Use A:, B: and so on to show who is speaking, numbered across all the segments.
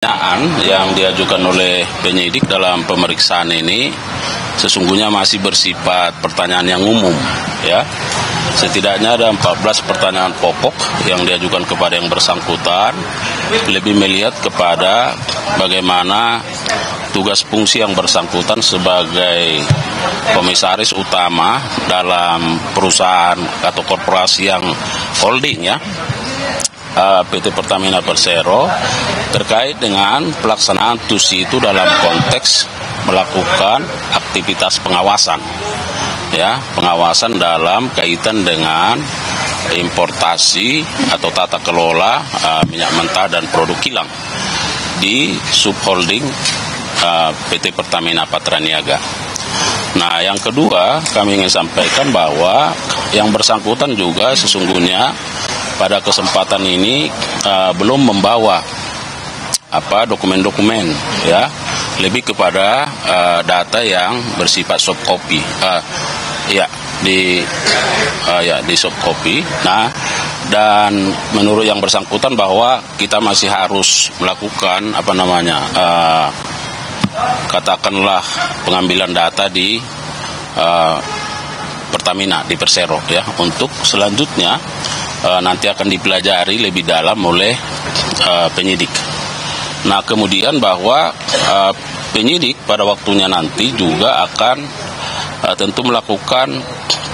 A: Pertanyaan yang diajukan oleh penyidik dalam pemeriksaan ini sesungguhnya masih bersifat pertanyaan yang umum, ya. Setidaknya ada 14 pertanyaan pokok yang diajukan kepada yang bersangkutan, lebih melihat kepada bagaimana tugas fungsi yang bersangkutan sebagai komisaris utama dalam perusahaan atau korporasi yang holding, ya, PT Pertamina Persero, terkait dengan pelaksanaan TUSI itu dalam konteks melakukan aktivitas pengawasan, ya, pengawasan dalam kaitan dengan importasi atau tata kelola minyak mentah dan produk kilang di subholding PT Pertamina Patraniaga. Nah, yang kedua kami ingin sampaikan bahwa yang bersangkutan juga sesungguhnya pada kesempatan ini belum membawa dokumen-dokumen, ya, lebih kepada data yang bersifat soft copy, di soft copy. Nah, dan menurut yang bersangkutan bahwa kita masih harus melakukan katakanlah pengambilan data di Pertamina di Persero, ya, untuk selanjutnya nanti akan dipelajari lebih dalam oleh penyidik. Nah, kemudian bahwa penyidik pada waktunya nanti juga akan tentu melakukan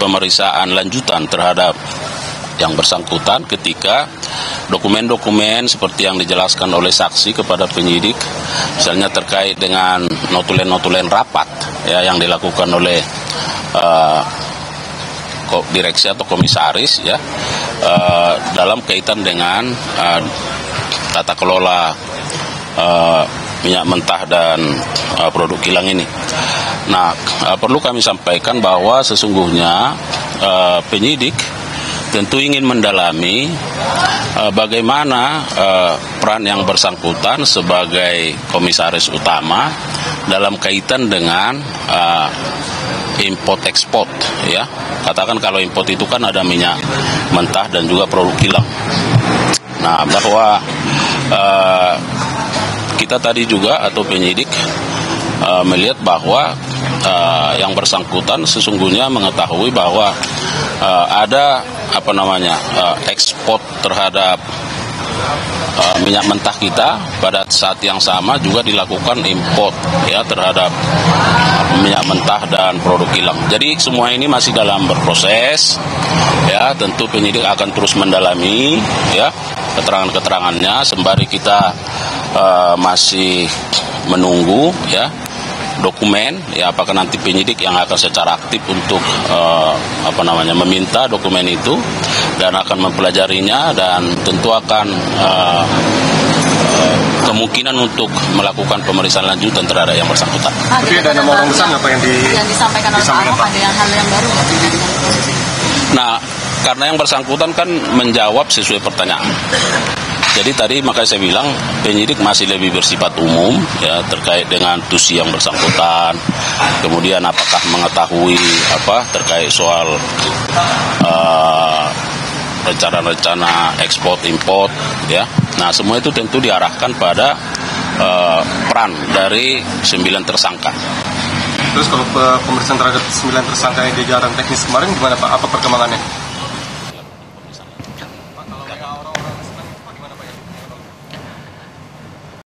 A: pemeriksaan lanjutan terhadap yang bersangkutan ketika dokumen-dokumen seperti yang dijelaskan oleh saksi kepada penyidik, misalnya terkait dengan notulen-notulen rapat, ya, yang dilakukan oleh direksi atau komisaris, ya, dalam kaitan dengan tata kelola minyak mentah dan produk kilang ini. Nah, perlu kami sampaikan bahwa sesungguhnya penyidik tentu ingin mendalami bagaimana peran yang bersangkutan sebagai komisaris utama dalam kaitan dengan import ekspor, ya. Katakan kalau import itu kan ada minyak mentah dan juga produk kilang. Nah, bahwa kita tadi juga atau penyidik melihat bahwa yang bersangkutan sesungguhnya mengetahui bahwa ada ekspor terhadap minyak mentah kita, pada saat yang sama juga dilakukan import, ya, terhadap minyak mentah dan produk kilang. Jadi semua ini masih dalam berproses, ya. Tentu penyidik akan terus mendalami, ya, keterangan-keterangannya sembari kita masih menunggu, ya, dokumen, ya, apakah nanti penyidik yang akan secara aktif untuk meminta dokumen itu dan akan mempelajarinya dan tentu akan kemungkinan untuk melakukan pemeriksaan lanjutan terhadap yang bersangkutan.
B: Tapi ada nama orang besar apa yang disampaikan oleh Pak Ahok, ada yang hal yang baru?
A: Nah, karena yang bersangkutan kan menjawab sesuai pertanyaan. Jadi tadi makanya saya bilang penyidik masih lebih bersifat umum, ya, terkait dengan TUSI yang bersangkutan. Kemudian apakah mengetahui terkait soal rencana-rencana ekspor import, ya. Nah, semua itu tentu diarahkan pada peran dari 9 tersangka.
B: Terus kalau pemeriksaan terhadap 9 tersangka yang di jalan teknis kemarin gimana, Pak? Apa perkembangannya?